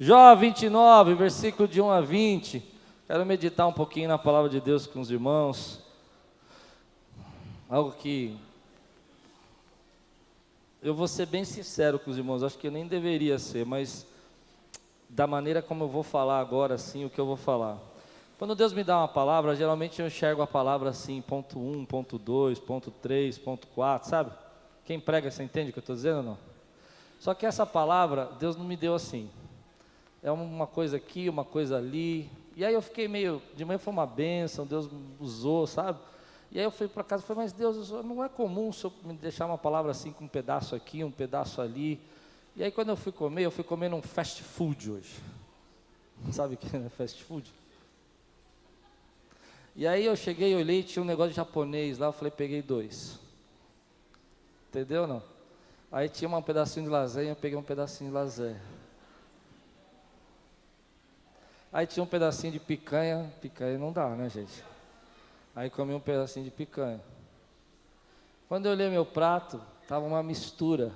Jó 29, versículo de 1 a 20. Quero meditar um pouquinho na palavra de Deus com os irmãos. Algo que eu vou ser bem sincero com os irmãos, acho que eu nem deveria ser, mas da maneira como eu vou falar agora, assim, o que eu vou falar. Quando Deus me dá uma palavra, geralmente eu enxergo a palavra assim, ponto 1, ponto 2, ponto 3, ponto 4, sabe? Quem prega, você entende o que eu estou dizendo ou não? Só que essa palavra, Deus não me deu assim. É uma coisa aqui, uma coisa ali. E aí eu fiquei meio, de manhã foi uma bênção, Deus usou, sabe? E aí eu fui para casa e falei, mas Deus, não é comum o Senhor me deixar uma palavra assim, com um pedaço aqui, um pedaço ali. E aí quando eu fui comer num fast food hoje. Sabe o que é fast food? E aí eu cheguei, olhei, tinha um negócio de japonês lá, eu falei, peguei 2. Entendeu ou não? Aí tinha um pedacinho de lasanha, eu peguei um pedacinho de lasanha. Aí tinha um pedacinho de picanha não dá, né, gente? Aí comi um pedacinho de picanha. Quando eu olhei meu prato, estava uma mistura.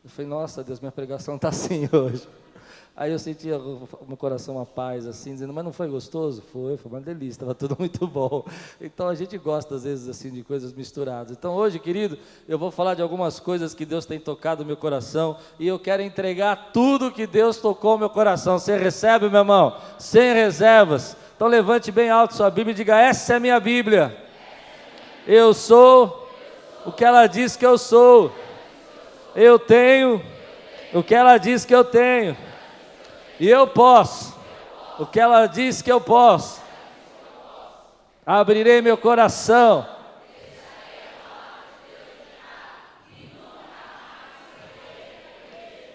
Eu falei, nossa Deus, minha pregação está assim hoje. Aí eu sentia no meu coração uma paz assim, dizendo, mas não foi gostoso? Foi uma delícia, estava tudo muito bom. Então a gente gosta às vezes assim de coisas misturadas. Então hoje, querido, eu vou falar de algumas coisas que Deus tem tocado no meu coração, e eu quero entregar tudo que Deus tocou no meu coração. Você recebe, meu irmão? Sem reservas. Então levante bem alto sua Bíblia e diga, essa é a minha Bíblia. Eu sou o que ela diz que eu sou. Eu tenho o que ela diz que eu tenho. E eu posso o que ela diz que eu posso. Abrirei meu coração.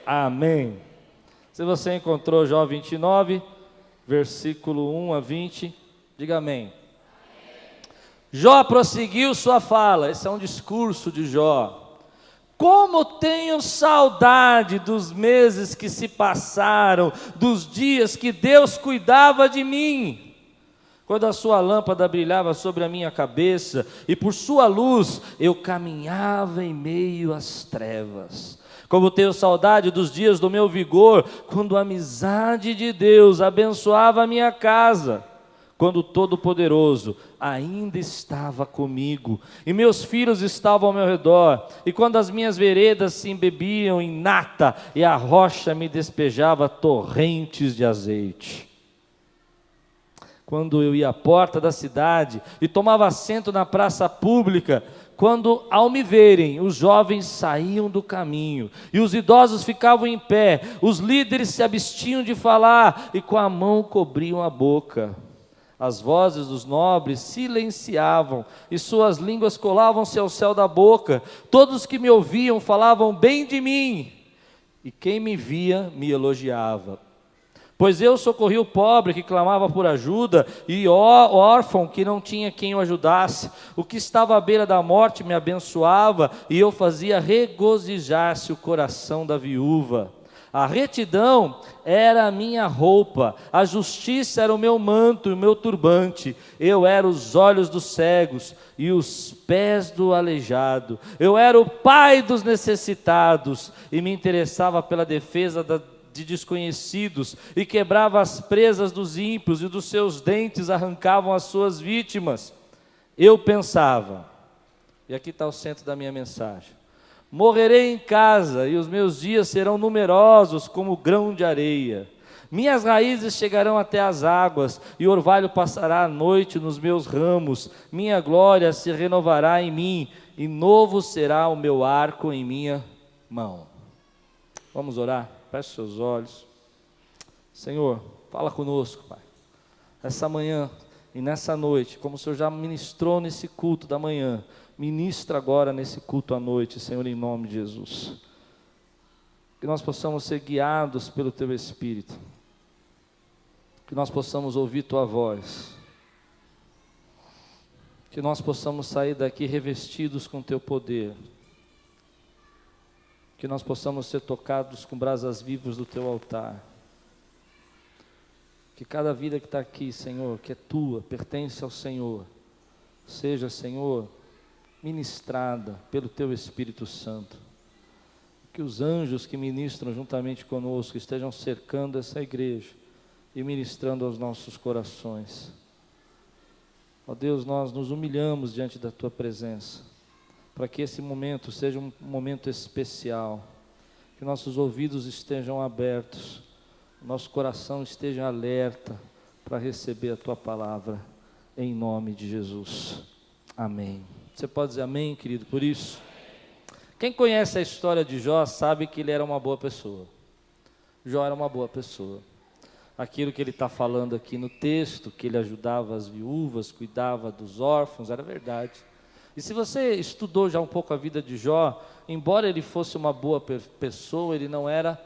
Amém. Se você encontrou Jó 29, versículo 1 a 20, diga amém. Jó prosseguiu sua fala. Esse é um discurso de Jó. Como tenho saudade dos meses que se passaram, dos dias que Deus cuidava de mim, quando a sua lâmpada brilhava sobre a minha cabeça, e por sua luz eu caminhava em meio às trevas. Como tenho saudade dos dias do meu vigor, quando a amizade de Deus abençoava a minha casa, quando o Todo-Poderoso ainda estava comigo, e meus filhos estavam ao meu redor, e quando as minhas veredas se embebiam em nata, e a rocha me despejava torrentes de azeite. Quando eu ia à porta da cidade, e tomava assento na praça pública, quando ao me verem, os jovens saíam do caminho, e os idosos ficavam em pé, os líderes se abstinham de falar, e com a mão cobriam a boca. As vozes dos nobres silenciavam, e suas línguas colavam-se ao céu da boca. Todos que me ouviam falavam bem de mim, e quem me via me elogiava. Pois eu socorri o pobre que clamava por ajuda, e o órfão que não tinha quem o ajudasse. O que estava à beira da morte me abençoava, e eu fazia regozijar-se o coração da viúva. A retidão era a minha roupa, a justiça era o meu manto e o meu turbante. Eu era os olhos dos cegos e os pés do aleijado. Eu era o pai dos necessitados e me interessava pela defesa de desconhecidos, e quebrava as presas dos ímpios, e dos seus dentes arrancavam as suas vítimas. Eu pensava, e aqui está o centro da minha mensagem: morrerei em casa, e os meus dias serão numerosos como o grão de areia. Minhas raízes chegarão até as águas, e o orvalho passará a noite nos meus ramos. Minha glória se renovará em mim, e novo será o meu arco em minha mão. Vamos orar? Feche seus olhos. Senhor, fala conosco, Pai, essa manhã e nessa noite, como o Senhor já ministrou nesse culto da manhã, ministra agora nesse culto à noite, Senhor, em nome de Jesus. Que nós possamos ser guiados pelo Teu Espírito, que nós possamos ouvir Tua voz, que nós possamos sair daqui revestidos com Teu poder, que nós possamos ser tocados com brasas vivas do Teu altar, que cada vida que está aqui, Senhor, que é Tua, pertence ao Senhor, seja, Senhor, ministrada pelo Teu Espírito Santo. que os anjos que ministram juntamente conosco estejam cercando essa igreja e ministrando aos nossos corações. Ó Deus, nós nos humilhamos diante da Tua presença, para que esse momento seja um momento especial, que nossos ouvidos estejam abertos, nosso coração esteja alerta para receber a Tua palavra, em nome de Jesus. Amém. Você pode dizer amém, querido, por isso? Quem conhece a história de Jó sabe que ele era uma boa pessoa. Jó era uma boa pessoa. Aquilo que ele está falando aqui no texto, que ele ajudava as viúvas, cuidava dos órfãos, era verdade. E se você estudou já um pouco a vida de Jó, embora ele fosse uma boa pessoa, ele não era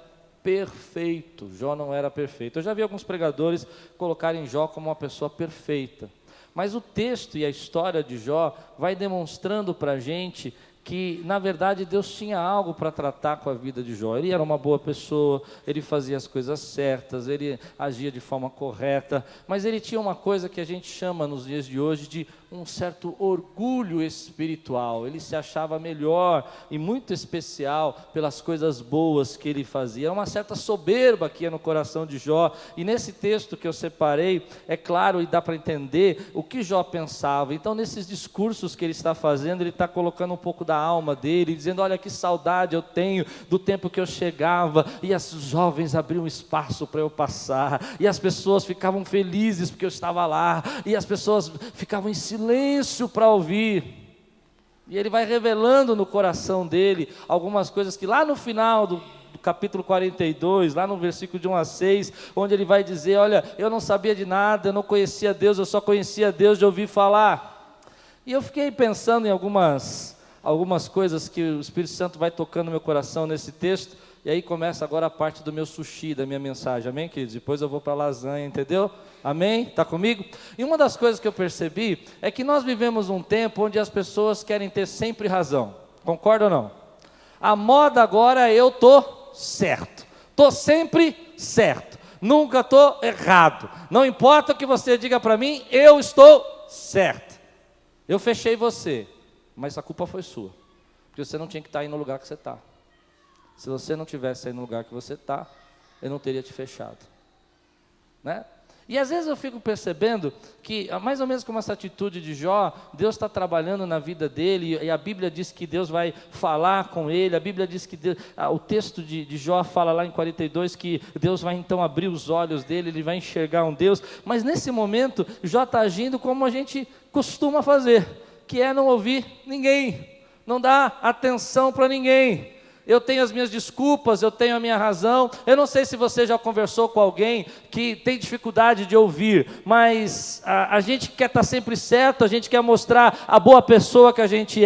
perfeito. Jó não era perfeito. Eu já vi alguns pregadores colocarem Jó como uma pessoa perfeita. Mas o texto e a história de Jó vai demonstrando para a gente que, na verdade, Deus tinha algo para tratar com a vida de Jó. Ele era uma boa pessoa, ele fazia as coisas certas, ele agia de forma correta, mas ele tinha uma coisa que a gente chama nos dias de hoje de um certo orgulho espiritual. Ele se achava melhor e muito especial pelas coisas boas que ele fazia. Era uma certa soberba que ia no coração de Jó, e nesse texto que eu separei, é claro e dá para entender o que Jó pensava. Então, nesses discursos que ele está fazendo, ele está colocando um pouco da alma dele, dizendo: olha que saudade eu tenho do tempo que eu chegava e as jovens abriam espaço para eu passar, e as pessoas ficavam felizes porque eu estava lá, e as pessoas ficavam em silêncio para ouvir. E ele vai revelando no coração dele algumas coisas que lá no final do capítulo 42, lá no versículo de 1 a 6, onde ele vai dizer: olha, eu não sabia de nada, eu não conhecia Deus, eu só conhecia Deus de ouvir falar. E eu fiquei pensando em algumas coisas que o Espírito Santo vai tocando no meu coração nesse texto, e aí começa agora a parte do meu sushi, da minha mensagem, amém, queridos? Depois eu vou para a lasanha, entendeu? Amém? Está comigo? E uma das coisas que eu percebi é que nós vivemos um tempo onde as pessoas querem ter sempre razão, concorda ou não? A moda agora é eu estou certo, estou sempre certo, nunca estou errado, não importa o que você diga para mim, eu estou certo. Eu fechei você, mas a culpa foi sua, porque você não tinha que estar aí no lugar que você está. Se você não tivesse aí no lugar que você está, eu não teria te fechado, né? E às vezes eu fico percebendo que, mais ou menos como essa atitude de Jó, Deus está trabalhando na vida dele, e a Bíblia diz que Deus vai falar com ele. A Bíblia diz que o texto de Jó fala lá em 42 que Deus vai então abrir os olhos dele, ele vai enxergar um Deus. Mas nesse momento, Jó está agindo como a gente costuma fazer, que é não ouvir ninguém, não dar atenção para ninguém. Eu tenho as minhas desculpas, eu tenho a minha razão. Eu não sei se você já conversou com alguém que tem dificuldade de ouvir, mas a gente quer estar sempre certo, a gente quer mostrar a boa pessoa que a gente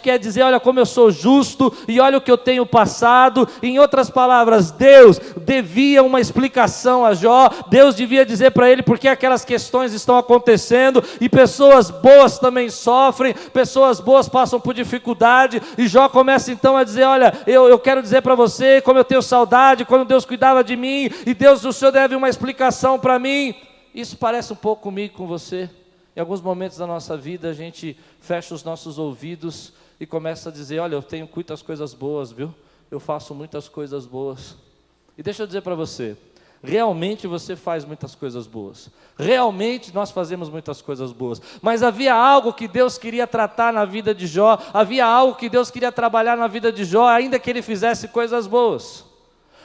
quer dizer: olha como eu sou justo, e olha o que eu tenho passado. Em outras palavras, Deus devia uma explicação a Jó, Deus devia dizer para ele por que aquelas questões estão acontecendo, e pessoas boas também sofrem, pessoas boas passam por dificuldade, e Jó começa então a dizer: olha, eu quero dizer para você como eu tenho saudade, quando Deus cuidava de mim, e Deus, o Senhor deve uma explicação para mim. Isso parece um pouco comigo, com você. Em alguns momentos da nossa vida a gente fecha os nossos ouvidos e começa a dizer: olha, eu tenho muitas coisas boas, viu? Eu faço muitas coisas boas. E deixa eu dizer para você, realmente você faz muitas coisas boas, realmente nós fazemos muitas coisas boas, mas havia algo que Deus queria tratar na vida de Jó, havia algo que Deus queria trabalhar na vida de Jó, ainda que ele fizesse coisas boas,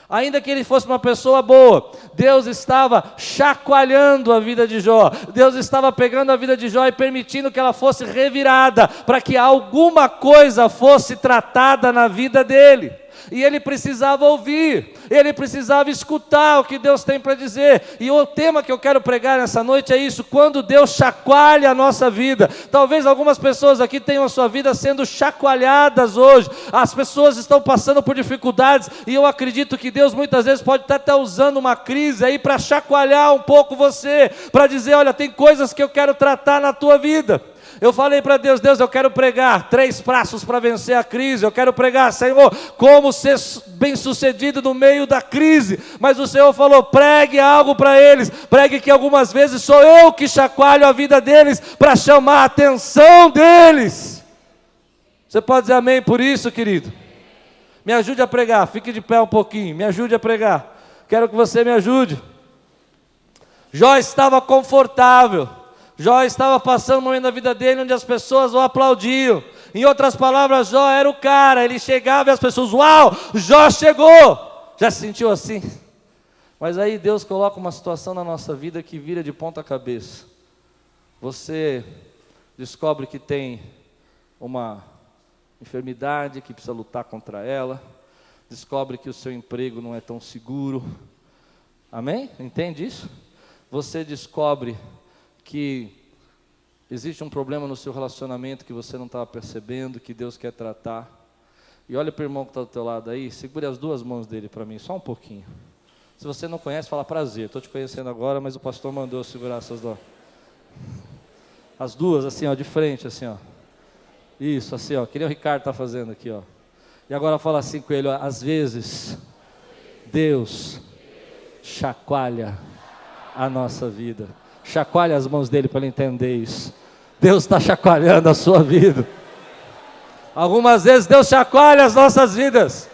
ainda que ele fosse uma pessoa boa. Deus estava chacoalhando a vida de Jó, Deus estava pegando a vida de Jó e permitindo que ela fosse revirada, para que alguma coisa fosse tratada na vida dele. E ele precisava ouvir, ele precisava escutar o que Deus tem para dizer. E o tema que eu quero pregar nessa noite é isso: quando Deus chacoalha a nossa vida. Talvez algumas pessoas aqui tenham a sua vida sendo chacoalhadas hoje, as pessoas estão passando por dificuldades, e eu acredito que Deus muitas vezes pode estar até usando uma crise aí para chacoalhar um pouco você, para dizer: olha, tem coisas que eu quero tratar na tua vida. Eu falei para Deus: Deus, eu quero pregar 3 passos para vencer a crise. Eu quero pregar, Senhor, como ser bem sucedido no meio da crise. Mas o Senhor falou: pregue algo para eles, pregue que algumas vezes sou eu que chacoalho a vida deles, para chamar a atenção deles. Você pode dizer amém por isso, querido? Me ajude a pregar, fique de pé um pouquinho, me ajude a pregar. Quero que você me ajude. Jó estava confortável. Jó estava passando um momento da vida dele onde as pessoas o aplaudiam. Em outras palavras, Jó era o cara. Ele chegava e as pessoas, uau, Jó chegou. Já se sentiu assim? Mas aí Deus coloca uma situação na nossa vida que vira de ponta cabeça. Você descobre que tem uma enfermidade, que precisa lutar contra ela. Descobre que o seu emprego não é tão seguro. Amém? Entende isso? Você descobre que existe um problema no seu relacionamento que você não estava percebendo, que Deus quer tratar. E olha para o irmão que está do teu lado aí, segure as duas mãos dele para mim, só um pouquinho. Se você não conhece, fala prazer, estou te conhecendo agora, mas o pastor mandou segurar essas duas. As duas assim, ó, de frente, assim, ó. Isso, assim, ó, que nem o Ricardo está fazendo aqui, ó. E agora fala assim com ele, ó, às vezes, Deus chacoalha a nossa vida. Chacoalha as mãos dele para ele entender isso. Deus está chacoalhando a sua vida. Algumas vezes Deus chacoalha as nossas vidas.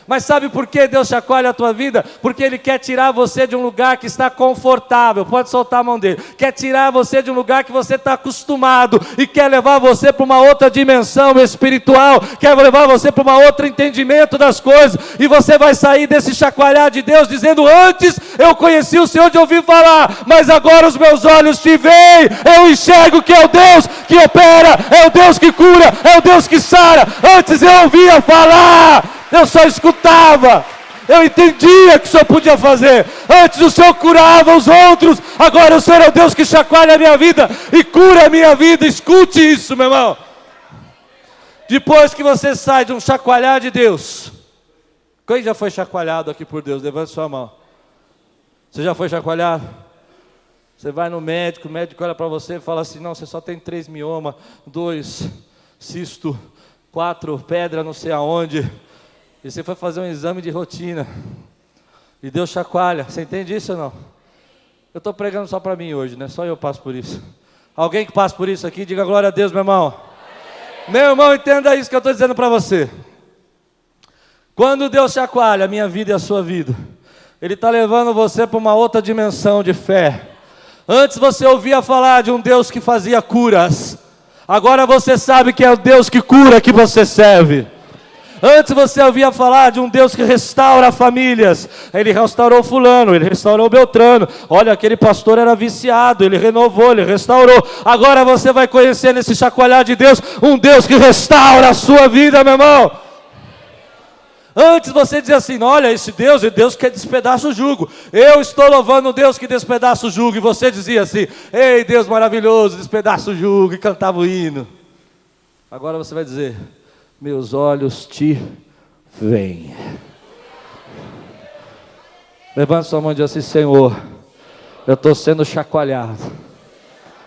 Mas sabe por que Deus chacoalha a tua vida? Porque Ele quer tirar você de um lugar que está confortável. Pode soltar a mão dele. Quer tirar você de um lugar que você está acostumado. E quer levar você para uma outra dimensão espiritual. Quer levar você para um outro entendimento das coisas. E você vai sair desse chacoalhar de Deus dizendo, antes eu conheci o Senhor de ouvir falar, mas agora os meus olhos te veem. Eu enxergo que é o Deus que opera, é o Deus que cura, é o Deus que sara. Antes eu ouvia falar, eu só escutava, eu entendia que o Senhor podia fazer. Antes o Senhor curava os outros, agora o Senhor é o Deus que chacoalha a minha vida e cura a minha vida. Escute isso, meu irmão. Depois que você sai de um chacoalhar de Deus, quem já foi chacoalhado aqui por Deus? Levante sua mão. Você já foi chacoalhado? Você vai no médico, o médico olha para você e fala assim, não, você só tem 3 mioma, 2 cisto, 4 pedra não sei aonde. E você foi fazer um exame de rotina. E Deus chacoalha. Você entende isso ou não? Eu estou pregando só para mim hoje, né? Só eu passo por isso. Alguém que passa por isso aqui, diga glória a Deus, meu irmão. Meu irmão, entenda isso que eu estou dizendo para você. Quando Deus chacoalha a minha vida e a sua vida, Ele está levando você para uma outra dimensão de fé. Antes você ouvia falar de um Deus que fazia curas. Agora você sabe que é o Deus que cura que você serve. Antes você ouvia falar de um Deus que restaura famílias. Ele restaurou fulano, Ele restaurou Beltrano. Olha, aquele pastor era viciado, Ele renovou, Ele restaurou. Agora você vai conhecer nesse chacoalhar de Deus, um Deus que restaura a sua vida, meu irmão. Antes você dizia assim, olha, esse Deus é Deus que despedaça o jugo. Eu estou louvando o Deus que despedaça o jugo. E você dizia assim, ei Deus maravilhoso, despedaça o jugo, e cantava o hino. Agora você vai dizer, meus olhos te veem. Levante sua mão e diz assim, Senhor, eu estou sendo chacoalhado,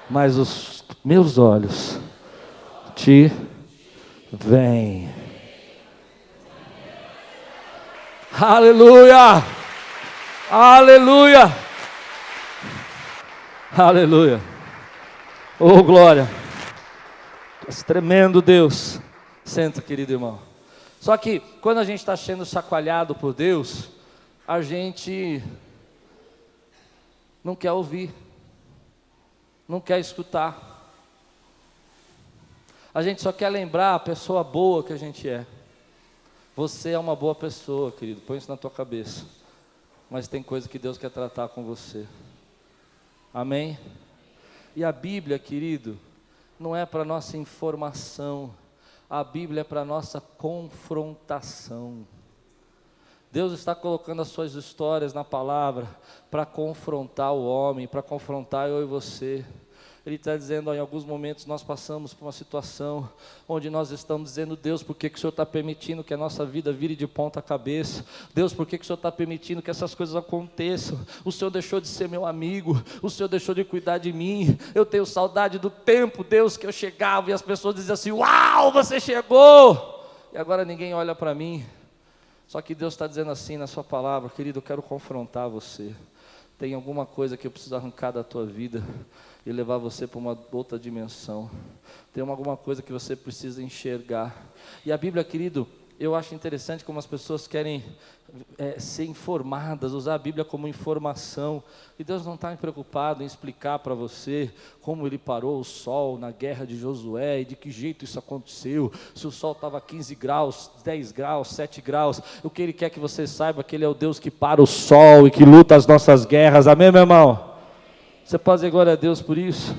mas os meus olhos te veem. Aleluia! Aleluia! Aleluia! Oh, glória! Esse tremendo Deus. Senta, querido irmão. Só que quando a gente está sendo chacoalhado por Deus, a gente não quer ouvir, não quer escutar. A gente só quer lembrar a pessoa boa que a gente é. Você é uma boa pessoa, querido, põe isso na tua cabeça. Mas tem coisa que Deus quer tratar com você. Amém? E a Bíblia, querido, não é para nossa informação. A Bíblia é para nossa confrontação. Deus está colocando as suas histórias na palavra para confrontar o homem, para confrontar eu e você. Ele está dizendo, ó, em alguns momentos nós passamos por uma situação onde nós estamos dizendo, Deus, por que o Senhor está permitindo que a nossa vida vire de ponta cabeça? Deus, por que o Senhor está permitindo que essas coisas aconteçam? O Senhor deixou de ser meu amigo, o Senhor deixou de cuidar de mim. Eu tenho saudade do tempo, Deus, que eu chegava e as pessoas diziam assim, uau, você chegou! E agora ninguém olha para mim. Só que Deus está dizendo assim na sua palavra, querido, eu quero confrontar você. Tem alguma coisa que eu preciso arrancar da tua vida e levar você para uma outra dimensão. Tem alguma coisa que você precisa enxergar. E a Bíblia, querido, Eu acho interessante como as pessoas querem ser informadas, usar a Bíblia como informação, e Deus não está preocupado em explicar para você como Ele parou o sol na guerra de Josué, e de que jeito isso aconteceu, se o sol estava 15 graus, 10 graus, 7 graus, o que Ele quer que você saiba, que Ele é o Deus que para o sol, e que luta as nossas guerras, amém, meu irmão? Você pode dizer glória a Deus por isso?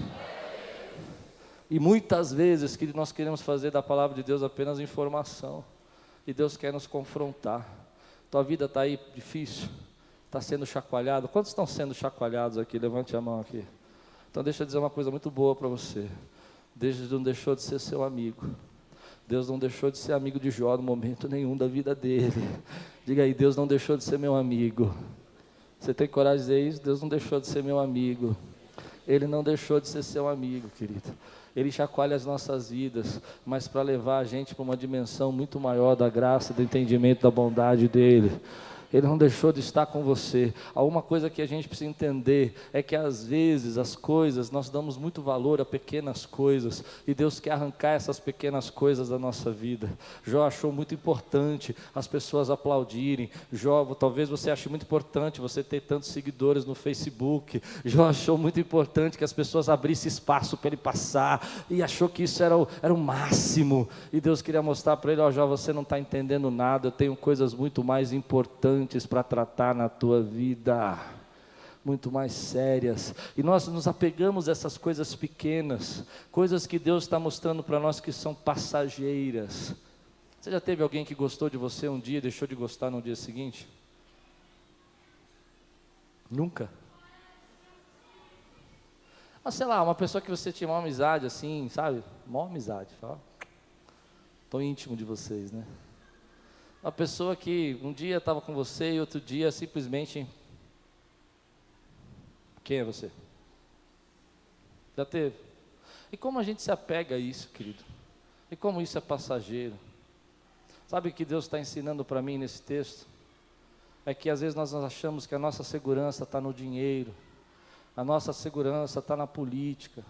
E muitas vezes que nós queremos fazer da palavra de Deus apenas informação, e Deus quer nos confrontar. Tua vida está aí difícil, está sendo chacoalhado. Quantos estão sendo chacoalhados aqui? Levante a mão aqui. Então deixa eu dizer uma coisa muito boa para você. Deus não deixou de ser seu amigo. Deus não deixou de ser amigo de Jó no momento nenhum da vida dele. Diga aí, Deus não deixou de ser meu amigo. Você tem coragem de dizer isso? Deus não deixou de ser meu amigo. Ele não deixou de ser seu amigo, querido. Ele chacoalha as nossas vidas, mas para levar a gente para uma dimensão muito maior da graça, do entendimento, da bondade dEle. Ele não deixou de estar com você. Há uma coisa que a gente precisa entender, é que às vezes as coisas, nós damos muito valor a pequenas coisas, e Deus quer arrancar essas pequenas coisas da nossa vida. Jó achou muito importante as pessoas aplaudirem. Jó, talvez você ache muito importante você ter tantos seguidores no Facebook. Jó achou muito importante que as pessoas abrissem espaço para ele passar, e achou que isso era o máximo, e Deus queria mostrar para ele: ó Jó, você não está entendendo nada, eu tenho coisas muito mais importantes para tratar na tua vida, muito mais sérias, e nós nos apegamos a essas coisas pequenas, coisas que Deus está mostrando para nós que são passageiras. Você já teve alguém que gostou de você um dia e deixou de gostar no dia seguinte? Nunca? Sei lá, uma pessoa que você tinha uma amizade assim, sabe? Uma amizade, fala. Tão íntimo de vocês, né? Uma pessoa que um dia estava com você e outro dia simplesmente... Quem é você? Já teve? E como a gente se apega a isso, querido? E como isso é passageiro? Sabe o que Deus está ensinando para mim nesse texto? É que às vezes nós achamos que a nossa segurança está no dinheiro, a nossa segurança está na política,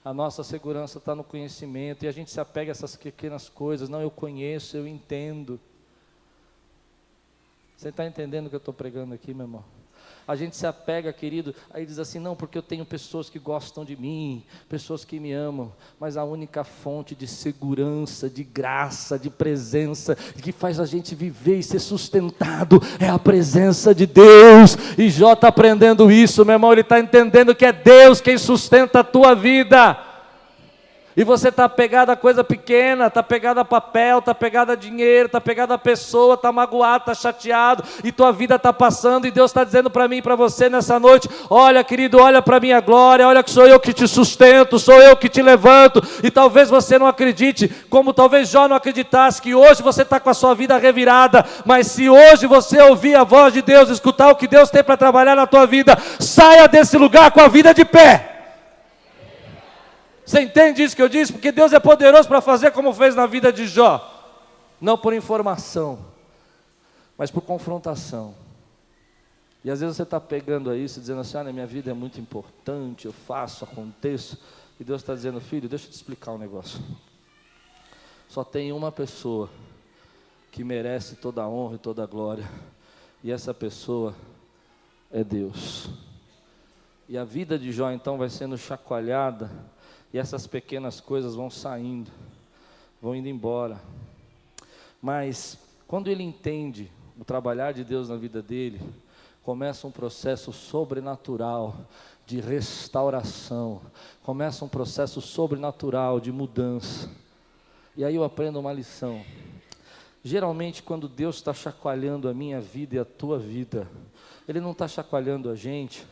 a nossa segurança está no conhecimento, e a gente se apega a essas pequenas coisas. Não, eu conheço, eu entendo. Você está entendendo o que eu estou pregando aqui, meu irmão? A gente se apega, querido, aí diz assim: não, porque eu tenho pessoas que gostam de mim, pessoas que me amam, mas a única fonte de segurança, de graça, de presença, que faz a gente viver e ser sustentado, é a presença de Deus. E Jó está aprendendo isso, meu irmão. Ele está entendendo que é Deus quem sustenta a tua vida. E você está pegado a coisa pequena, está pegado a papel, está pegado a dinheiro, está pegado a pessoa, está magoado, está chateado, e tua vida está passando, e Deus está dizendo para mim e para você nessa noite: olha, querido, olha para a minha glória, olha que sou eu que te sustento, sou eu que te levanto. E talvez você não acredite, como talvez Jó não acreditasse, que hoje você está com a sua vida revirada, mas se hoje você ouvir a voz de Deus, escutar o que Deus tem para trabalhar na tua vida, saia desse lugar com a vida de pé. Você entende isso que eu disse? Porque Deus é poderoso para fazer como fez na vida de Jó. Não por informação, mas por confrontação. E às vezes você está pegando a isso, dizendo assim: olha, minha vida é muito importante, eu faço, aconteço. E Deus está dizendo: filho, deixa eu te explicar um negócio. Só tem uma pessoa que merece toda a honra e toda a glória, e essa pessoa é Deus. E a vida de Jó então vai sendo chacoalhada, e essas pequenas coisas vão saindo, vão indo embora. Mas quando ele entende o trabalhar de Deus na vida dele, começa um processo sobrenatural de restauração, começa um processo sobrenatural de mudança. E aí eu aprendo uma lição. Geralmente quando Deus está chacoalhando a minha vida e a tua vida, Ele não está chacoalhando a gente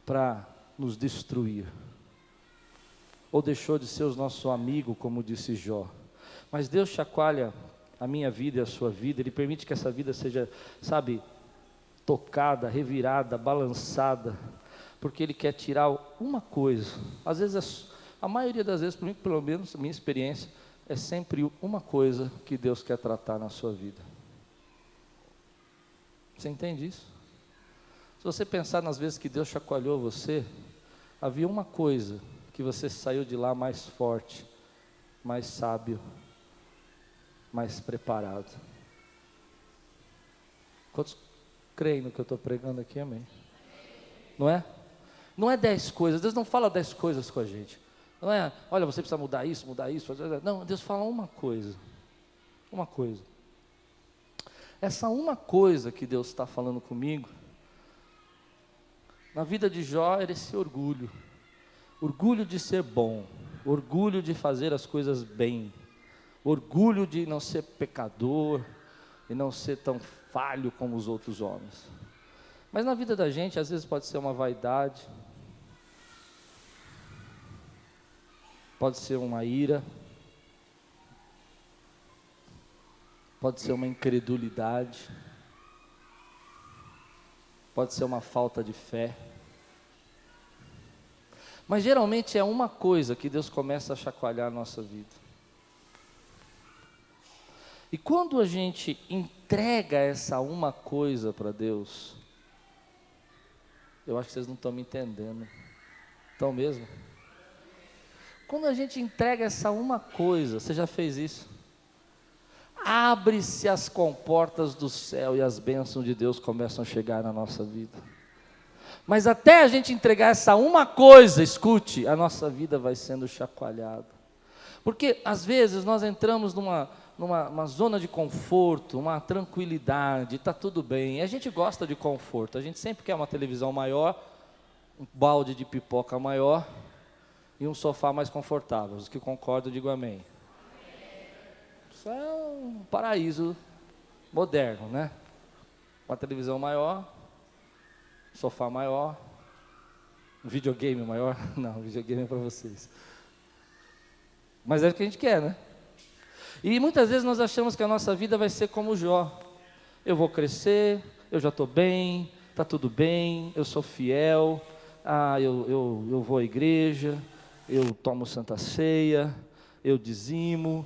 para nos destruir, ou deixou de ser o nosso amigo, como disse Jó. Mas Deus chacoalha a minha vida e a sua vida. Ele permite que essa vida seja, sabe, tocada, revirada, balançada, porque Ele quer tirar uma coisa. Às vezes, a maioria das vezes, pelo menos a minha experiência, é sempre uma coisa que Deus quer tratar na sua vida. Você entende isso? Se você pensar nas vezes que Deus chacoalhou você, havia uma coisa que você saiu de lá mais forte, mais sábio, mais preparado. Quantos creem no que eu estou pregando aqui? Amém. Não é? Não é 10 coisas, Deus não fala 10 coisas com a gente. Não é, olha, você precisa mudar isso. Não, Deus fala uma coisa. Uma coisa. Essa uma coisa que Deus está falando comigo, na vida de Jó era esse orgulho. Orgulho de ser bom. Orgulho de fazer as coisas bem. Orgulho de não ser pecador e não ser tão falho como os outros homens. Mas na vida da gente, às vezes pode ser uma vaidade, pode ser uma ira, pode ser uma incredulidade, pode ser uma falta de fé. Mas geralmente é uma coisa que Deus começa a chacoalhar a nossa vida. E quando a gente entrega essa uma coisa para Deus, eu acho que vocês não estão me entendendo. Estão mesmo? Quando a gente entrega essa uma coisa, você já fez isso? Abre-se as comportas do céu e as bênçãos de Deus começam a chegar na nossa vida. Mas até a gente entregar essa uma coisa, escute, a nossa vida vai sendo chacoalhada. Porque às vezes nós entramos numa zona de conforto, uma tranquilidade, está tudo bem. E a gente gosta de conforto, a gente sempre quer uma televisão maior, um balde de pipoca maior e um sofá mais confortável. Os que concordam, digam amém. Isso é um paraíso moderno, né? Uma televisão maior, sofá maior, um videogame maior. Não, videogame é para vocês. Mas é o que a gente quer, né? E muitas vezes nós achamos que a nossa vida vai ser como Jó. Eu vou crescer, eu já estou bem, está tudo bem, eu sou fiel, eu vou à igreja, eu tomo santa ceia, eu dizimo,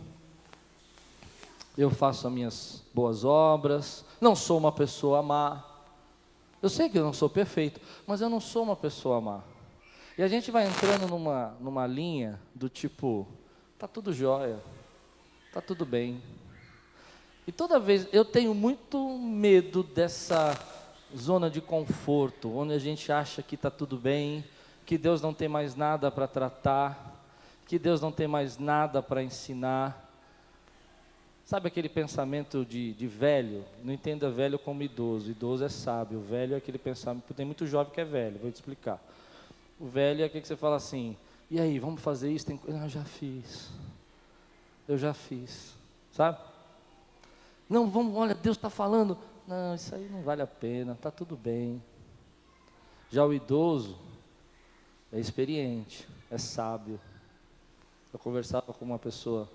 eu faço as minhas boas obras, não sou uma pessoa má. Eu sei que eu não sou perfeito, mas eu não sou uma pessoa má. E a gente vai entrando numa linha do tipo, está tudo jóia, está tudo bem. E toda vez, eu tenho muito medo dessa zona de conforto, onde a gente acha que está tudo bem, que Deus não tem mais nada para tratar, que Deus não tem mais nada para ensinar. Sabe aquele pensamento de velho? Não entenda velho como idoso. Idoso é sábio. Velho é aquele pensamento. Tem muito jovem que é velho, vou te explicar. O velho é aquele que você fala assim: e aí, vamos fazer isso? Não, eu já fiz. Sabe? Não, vamos, olha, Deus está falando. Não, isso aí não vale a pena, está tudo bem. Já o idoso é experiente, é sábio. Eu conversava com uma pessoa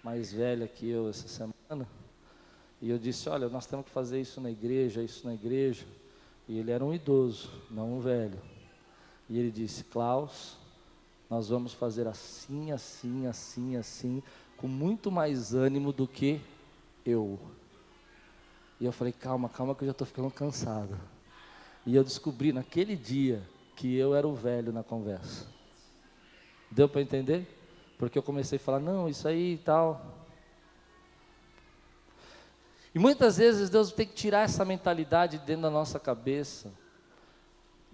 mais velha que eu essa semana, e eu disse: olha, nós temos que fazer isso na igreja, e ele era um idoso, não um velho, e ele disse: Klaus, nós vamos fazer assim, assim, assim, assim, com muito mais ânimo do que eu. E eu falei: calma que eu já estou ficando cansado. E eu descobri naquele dia que eu era o velho na conversa. Deu para entender? Porque eu comecei a falar: não, isso aí e tal. E muitas vezes Deus tem que tirar essa mentalidade dentro da nossa cabeça.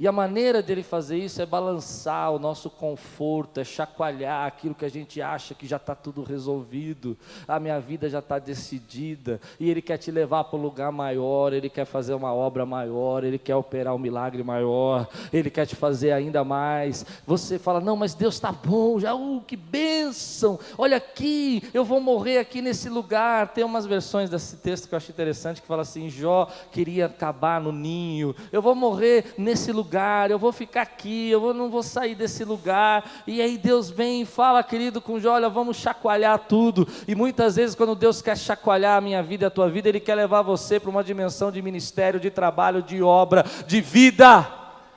E a maneira dele fazer isso é balançar o nosso conforto, é chacoalhar aquilo que a gente acha que já está tudo resolvido, a minha vida já está decidida, e Ele quer te levar para um lugar maior, Ele quer fazer uma obra maior, Ele quer operar um milagre maior, Ele quer te fazer ainda mais. Você fala: não, mas Deus está bom, já, que bênção, olha aqui, eu vou morrer aqui nesse lugar. Tem umas versões desse texto que eu acho interessante, que fala assim: Jó queria acabar no ninho, eu vou morrer nesse lugar, eu vou ficar aqui, não vou sair desse lugar. E aí Deus vem e fala, querido, com Jó: olha, vamos chacoalhar tudo. E muitas vezes quando Deus quer chacoalhar a minha vida e a tua vida, Ele quer levar você para uma dimensão de ministério, de trabalho, de obra, de vida,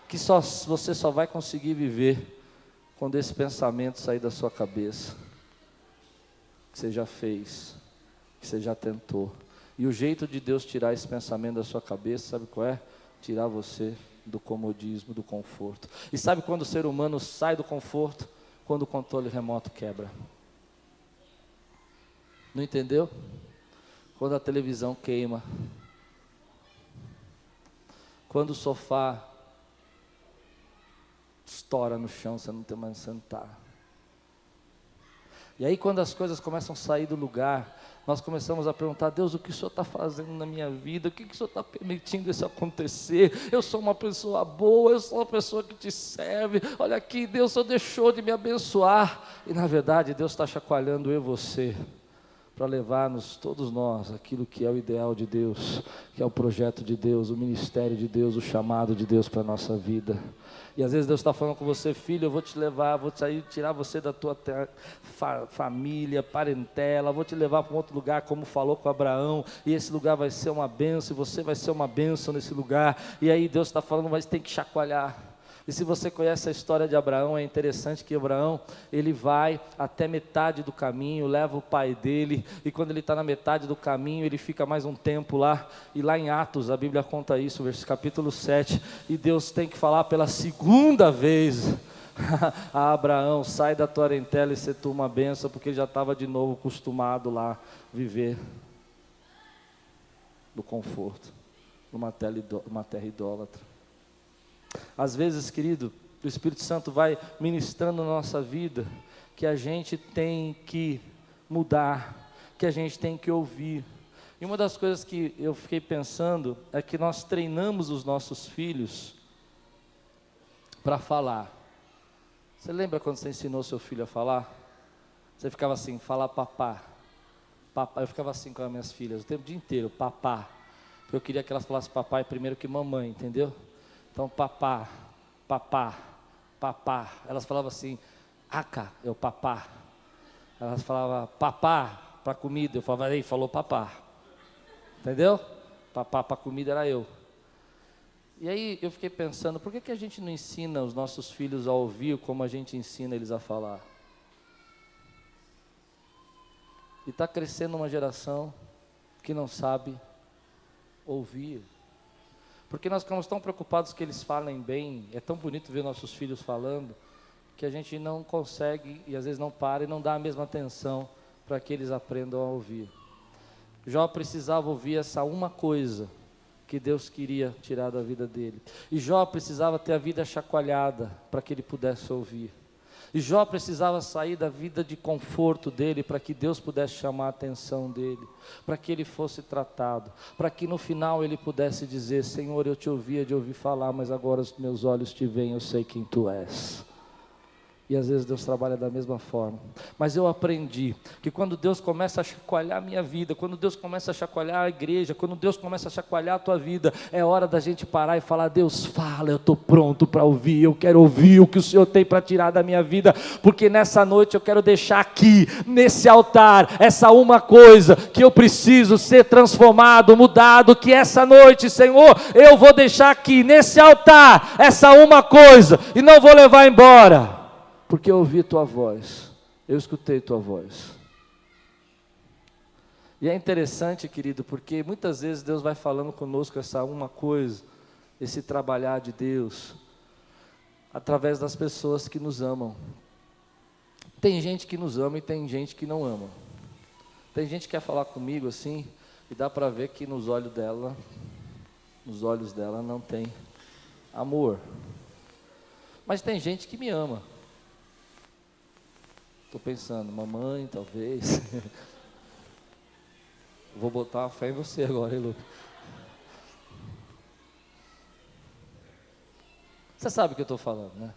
que você só vai conseguir viver quando esse pensamento sair da sua cabeça, que você já fez, que você já tentou. E o jeito de Deus tirar esse pensamento da sua cabeça, sabe qual é? Tirar você do comodismo, do conforto. E sabe quando o ser humano sai do conforto? Quando o controle remoto quebra. Não entendeu? Quando a televisão queima. Quando o sofá estoura no chão, você não tem mais onde sentar. E aí quando as coisas começam a sair do lugar, nós começamos a perguntar: Deus, o que o Senhor está fazendo na minha vida? O que o Senhor está permitindo isso acontecer? Eu sou uma pessoa boa, eu sou uma pessoa que te serve. Olha aqui, Deus, o Senhor deixou de me abençoar. E na verdade Deus está chacoalhando eu e você, para levar-nos, todos nós, aquilo que é o ideal de Deus, que é o projeto de Deus, o ministério de Deus, o chamado de Deus para a nossa vida. E às vezes Deus está falando com você: filho, eu vou te levar, vou sair, tirar você da tua família, parentela, vou te levar para um outro lugar, como falou com Abraão, e esse lugar vai ser uma bênção, e você vai ser uma bênção nesse lugar. E aí Deus está falando, mas tem que chacoalhar. E se você conhece a história de Abraão, é interessante que Abraão, ele vai até metade do caminho, leva o pai dele, e quando ele está na metade do caminho, ele fica mais um tempo lá, e lá em Atos, a Bíblia conta isso, capítulo 7, e Deus tem que falar pela segunda vez a Abraão: sai da tua parentela e ser tu uma bênção, porque ele já estava de novo acostumado lá, viver do conforto, numa terra idólatra. Às vezes, querido, o Espírito Santo vai ministrando na nossa vida, que a gente tem que mudar, que a gente tem que ouvir. E uma das coisas que eu fiquei pensando, é que nós treinamos os nossos filhos para falar. Você lembra quando você ensinou seu filho a falar? Você ficava assim: fala papá, papá. Eu ficava assim com as minhas filhas, o tempo dia inteiro, papá, porque eu queria que elas falassem papai primeiro que mamãe, entendeu? Então, papá, papá, papá. Elas falavam assim: aca, eu papá. Elas falavam papá para comida. Eu falava: ei, falou papá. Entendeu? Papá para comida era eu. E aí eu fiquei pensando: por que a gente não ensina os nossos filhos a ouvir como a gente ensina eles a falar? E está crescendo uma geração que não sabe ouvir. Porque nós ficamos tão preocupados que eles falem bem, é tão bonito ver nossos filhos falando, que a gente não consegue, e às vezes não para e não dá a mesma atenção para que eles aprendam a ouvir. Jó precisava ouvir essa uma coisa que Deus queria tirar da vida dele. E Jó precisava ter a vida chacoalhada para que ele pudesse ouvir. E Jó precisava sair da vida de conforto dele, para que Deus pudesse chamar a atenção dele, para que ele fosse tratado, para que no final ele pudesse dizer: Senhor, eu te ouvia de ouvir falar, mas agora os meus olhos te veem, eu sei quem tu és. E às vezes Deus trabalha da mesma forma. Mas eu aprendi que quando Deus começa a chacoalhar a minha vida, quando Deus começa a chacoalhar a igreja, quando Deus começa a chacoalhar a tua vida, é hora da gente parar e falar: Deus, fala, eu estou pronto para ouvir, eu quero ouvir o que o Senhor tem para tirar da minha vida, porque nessa noite eu quero deixar aqui, nesse altar, essa uma coisa, que eu preciso ser transformado, mudado, que essa noite, Senhor, eu vou deixar aqui, nesse altar, essa uma coisa, e não vou levar embora. Porque eu ouvi tua voz, eu escutei tua voz. E é interessante, querido, porque muitas vezes Deus vai falando conosco essa uma coisa, esse trabalhar de Deus, através das pessoas que nos amam. Tem gente que nos ama e tem gente que não ama. Tem gente que quer falar comigo assim, e dá para ver que nos olhos dela não tem amor. Mas tem gente que me ama. Estou pensando: mamãe, talvez. Vou botar uma fé em você agora, hein, Lucas? Você sabe o que eu estou falando, né?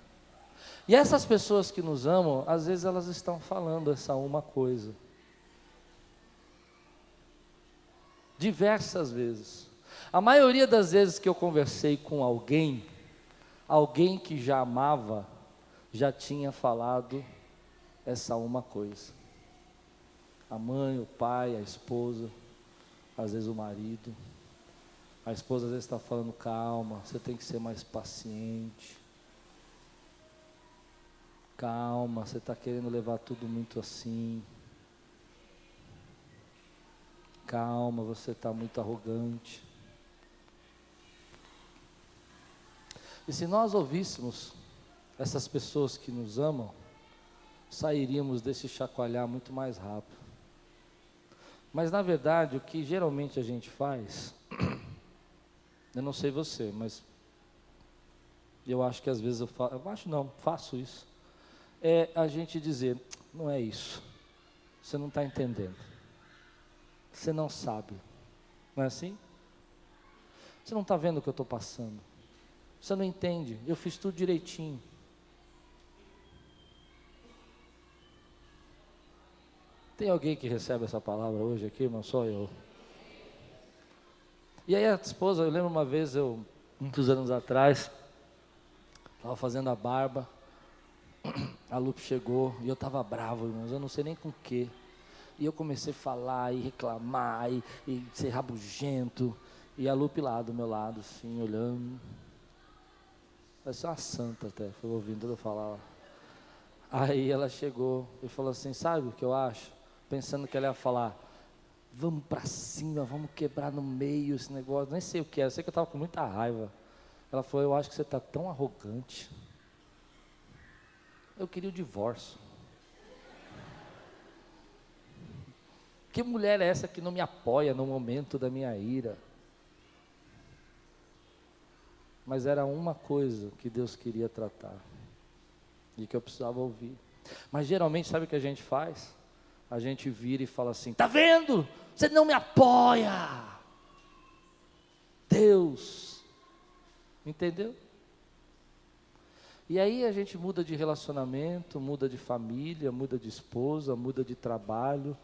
E essas pessoas que nos amam, às vezes elas estão falando essa uma coisa. Diversas vezes. A maioria das vezes que eu conversei com alguém que já amava, já tinha falado essa uma coisa. A mãe, o pai, a esposa, às vezes o marido. A esposa às vezes está falando: calma, você tem que ser mais paciente. Calma, você está querendo levar tudo muito assim. Calma, você está muito arrogante. E se nós ouvíssemos essas pessoas que nos amam, sairíamos desse chacoalhar muito mais rápido. Mas na verdade, o que geralmente a gente faz Eu não sei você, mas eu acho que às vezes faço isso. É a gente dizer, não é isso, você não está entendendo, você não sabe, não é assim? Você não está vendo o que eu estou passando, você não entende, eu fiz tudo direitinho. Tem alguém que recebe essa palavra hoje aqui, irmão? Só eu. E aí a esposa, eu lembro uma vez, muitos anos atrás, estava fazendo a barba, a Lupe chegou e eu estava bravo, irmãos, eu não sei nem com o quê. E eu comecei a falar e reclamar e ser rabugento. E a Lupe lá do meu lado, assim, olhando. Parece uma santa até, foi ouvindo eu falar. Aí ela chegou e falou assim, sabe o que eu acho? Pensando que ela ia falar, vamos para cima, vamos quebrar no meio esse negócio. Nem sei o que era, sei que eu estava com muita raiva. Ela falou, eu acho que você está tão arrogante. Eu queria o divórcio. Que mulher é essa que não me apoia no momento da minha ira? Mas era uma coisa que Deus queria tratar e que eu precisava ouvir. Mas geralmente sabe o que a gente faz? A gente vira e fala assim, tá vendo? Você não me apoia. Deus, entendeu? E aí a gente muda de relacionamento, muda de família, muda de esposa, muda de trabalho.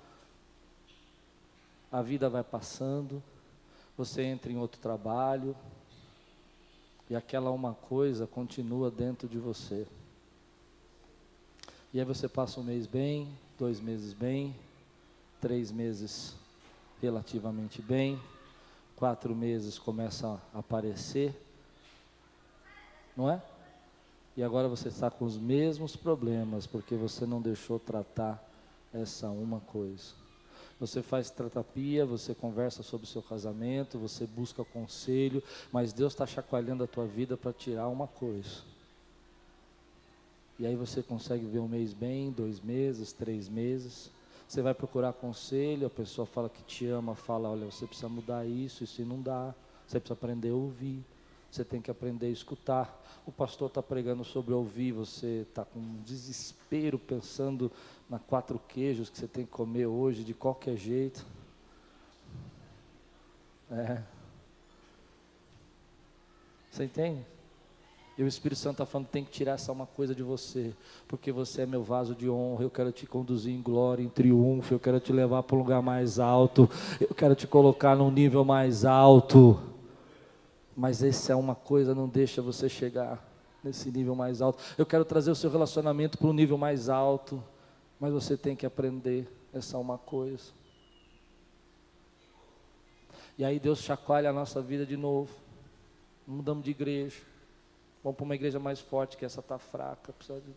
A vida vai passando, você entra em outro trabalho, e aquela uma coisa continua dentro de você. E aí você passa um mês bem, 2 meses bem, 3 meses relativamente bem, 4 meses começa a aparecer, não é? E agora você está com os mesmos problemas, porque você não deixou tratar essa uma coisa. Você faz terapia, você conversa sobre o seu casamento, você busca conselho, mas Deus está chacoalhando a tua vida para tirar uma coisa. E aí você consegue ver um mês bem, 2 meses, 3 meses. Você vai procurar conselho, a pessoa fala que te ama, fala, olha, você precisa mudar isso não dá. Você precisa aprender a ouvir, você tem que aprender a escutar. O pastor está pregando sobre ouvir, você está com um desespero pensando na 4 queijos que você tem que comer hoje, de qualquer jeito. Você entende? E o Espírito Santo está falando, tem que tirar essa uma coisa de você, porque você é meu vaso de honra, eu quero te conduzir em glória, em triunfo, eu quero te levar para um lugar mais alto, eu quero te colocar num nível mais alto. Mas essa é uma coisa, não deixa você chegar nesse nível mais alto. Eu quero trazer o seu relacionamento para um nível mais alto, mas você tem que aprender essa uma coisa. E aí Deus chacoalha a nossa vida de novo. Mudamos de igreja. Vamos para uma igreja mais forte, que essa está fraca. Precisa de...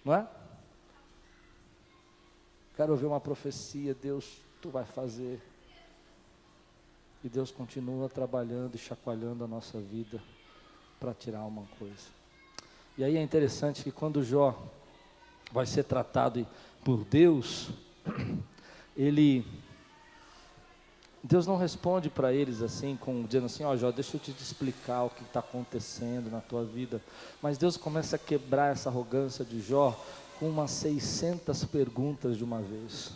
Não é? Quero ouvir uma profecia, Deus, tu vai fazer. E Deus continua trabalhando e chacoalhando a nossa vida para tirar uma coisa. E aí é interessante que quando Jó vai ser tratado por Deus, Deus não responde para eles assim, dizendo assim, ó Jó, deixa eu te explicar o que está acontecendo na tua vida. Mas Deus começa a quebrar essa arrogância de Jó com umas 600 perguntas de uma vez.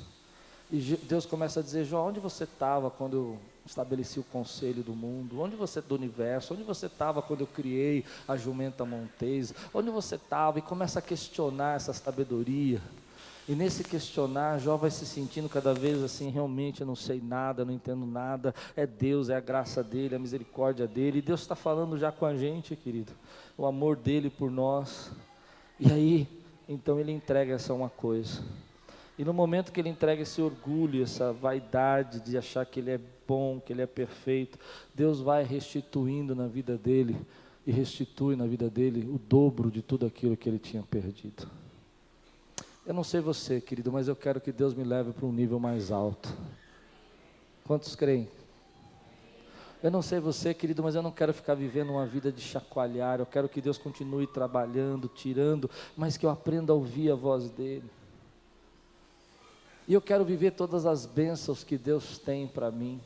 E Deus começa a dizer, Jó, onde você estava quando eu estabeleci o conselho do mundo? Onde você, do universo? Onde você estava quando eu criei a jumenta montesa? Onde você estava? E começa a questionar essa sabedoria. E nesse questionar, Jó vai se sentindo cada vez assim, realmente eu não sei nada, não entendo nada, é Deus, é a graça dele, a misericórdia dele, e Deus está falando já com a gente, querido, o amor dele por nós. E aí, então ele entrega essa uma coisa, e no momento que ele entrega esse orgulho, essa vaidade de achar que ele é bom, que ele é perfeito, Deus vai restituindo na vida dele, e restitui na vida dele o dobro de tudo aquilo que ele tinha perdido. Eu não sei você, querido, mas eu quero que Deus me leve para um nível mais alto. Quantos creem? Eu não sei você, querido, mas eu não quero ficar vivendo uma vida de chacoalhar. Eu quero que Deus continue trabalhando, tirando, mas que eu aprenda a ouvir a voz dele. E eu quero viver todas as bênçãos que Deus tem para mim.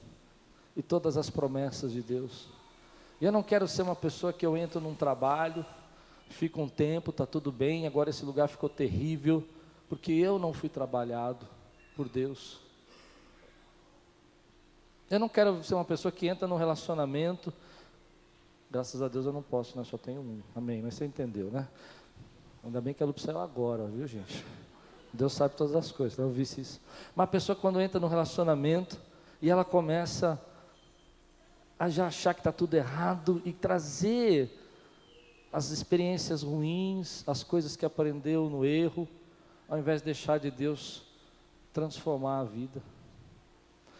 e todas as promessas de Deus. E eu não quero ser uma pessoa que eu entro num trabalho, fico um tempo, está tudo bem, agora esse lugar ficou terrível, porque eu não fui trabalhado por Deus. Eu não quero ser uma pessoa que entra num relacionamento, graças a Deus eu não posso, né? Só tenho um, amém, mas você entendeu, né? Ainda bem que a Lupe saiu agora, viu, gente? Deus sabe todas as coisas, não visse isso. Uma pessoa quando entra num relacionamento e ela começa a já achar que está tudo errado e trazer as experiências ruins, as coisas que aprendeu no erro, ao invés de deixar de Deus transformar a vida.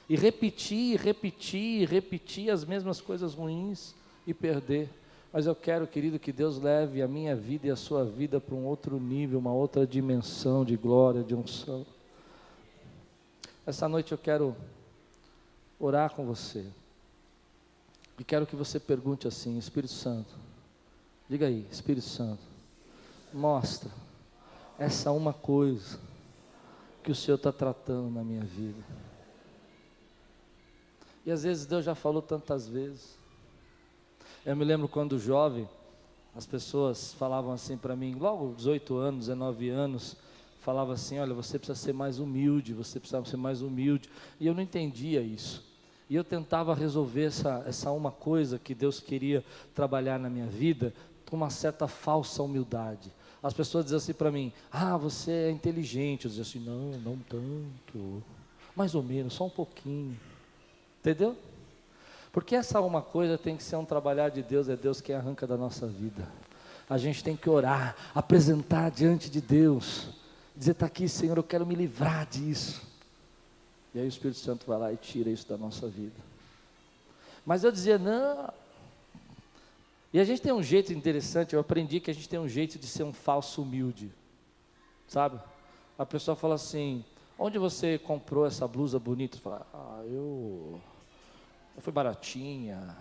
E repetir, repetir, repetir as mesmas coisas ruins e perder. Mas eu quero, querido, que Deus leve a minha vida e a sua vida para um outro nível, uma outra dimensão de glória, de unção. Essa noite eu quero orar com você. E quero que você pergunte assim: Espírito Santo, diga aí, Espírito Santo, mostra essa uma coisa que o Senhor está tratando na minha vida. E às vezes Deus já falou tantas vezes. Eu me lembro quando jovem, as pessoas falavam assim para mim, logo 18 anos, 19 anos, falavam assim: olha, você precisa ser mais humilde, você precisa ser mais humilde. E eu não entendia isso. E eu tentava resolver essa uma coisa que Deus queria trabalhar na minha vida, com uma certa falsa humildade. As pessoas diziam assim para mim: ah, você é inteligente. Eu dizia assim: não, não tanto, mais ou menos, só um pouquinho. Entendeu? Porque essa uma coisa tem que ser um trabalhar de Deus, é Deus quem arranca da nossa vida. A gente tem que orar, apresentar diante de Deus, dizer: está aqui, Senhor, eu quero me livrar disso. E aí o Espírito Santo vai lá e tira isso da nossa vida. Mas eu dizia: não. E a gente tem um jeito interessante, eu aprendi que a gente tem um jeito de ser um falso humilde, sabe? A pessoa fala assim: onde você comprou essa blusa bonita? Você fala: eu fui baratinha.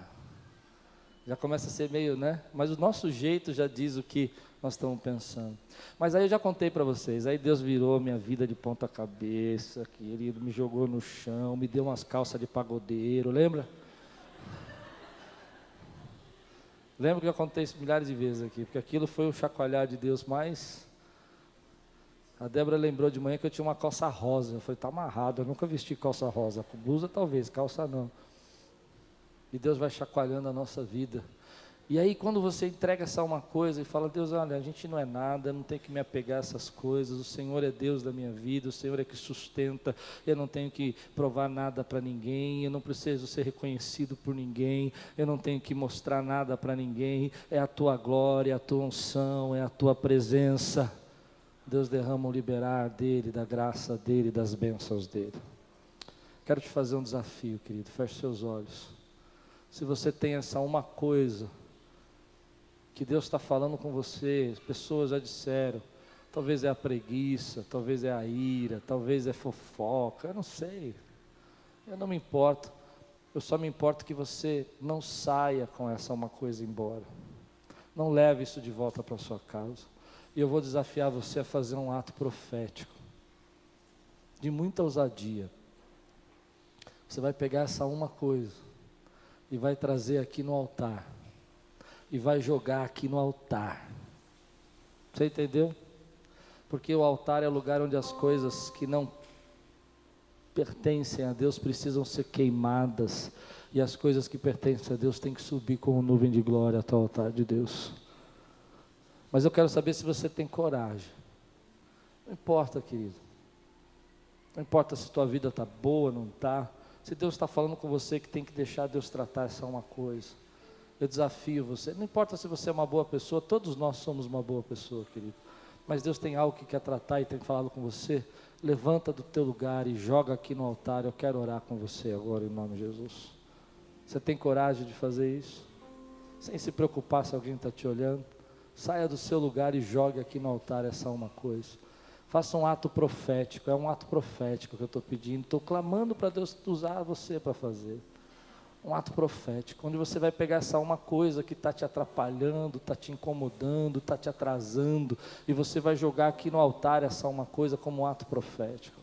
Já começa a ser meio, né? Mas o nosso jeito já diz o que nós estamos pensando. Mas aí eu já contei para vocês, aí Deus virou minha vida de ponta cabeça, querido, me jogou no chão, me deu umas calças de pagodeiro, lembra? Lembra que eu contei isso milhares de vezes aqui, porque aquilo foi o chacoalhar de Deus mais... A Débora lembrou de manhã que eu tinha uma calça rosa, eu falei: está amarrado, eu nunca vesti calça rosa, com blusa talvez, calça não. E Deus vai chacoalhando a nossa vida. E aí quando você entrega essa uma coisa e fala: Deus, olha, a gente não é nada, eu não tenho que me apegar a essas coisas, o Senhor é Deus da minha vida, o Senhor é que sustenta, eu não tenho que provar nada para ninguém, eu não preciso ser reconhecido por ninguém, eu não tenho que mostrar nada para ninguém, é a tua glória, a tua unção, é a tua presença. Deus derrama o liberar dele, da graça dele, das bênçãos dele. Quero te fazer um desafio, querido, feche seus olhos. Se você tem essa uma coisa que Deus está falando com você, as pessoas já disseram, talvez é a preguiça, talvez é a ira, talvez é fofoca, eu não sei, eu não me importo, eu só me importo que você não saia com essa uma coisa embora, não leve isso de volta para sua casa, e eu vou desafiar você a fazer um ato profético, de muita ousadia. Você vai pegar essa uma coisa, e vai trazer aqui no altar, e vai jogar aqui no altar. Você entendeu? Porque o altar é o lugar onde as coisas que não pertencem a Deus precisam ser queimadas, e as coisas que pertencem a Deus têm que subir como nuvem de glória até o altar de Deus. Mas eu quero saber se você tem coragem. Não importa, querido, não importa se tua vida está boa, não está. Se Deus está falando com você que tem que deixar Deus tratar essa uma coisa, eu desafio você. Não importa se você é uma boa pessoa, todos nós somos uma boa pessoa, querido. Mas Deus tem algo que quer tratar e tem falado com você. Levanta do teu lugar e joga aqui no altar. Eu quero orar com você agora em nome de Jesus. Você tem coragem de fazer isso? Sem se preocupar se alguém está te olhando. Saia do seu lugar e jogue aqui no altar essa uma coisa. Faça um ato profético, é um ato profético que eu estou pedindo, estou clamando para Deus usar você para fazer. Um ato profético, onde você vai pegar essa uma coisa que está te atrapalhando, está te incomodando, está te atrasando, e você vai jogar aqui no altar essa uma coisa como um ato profético.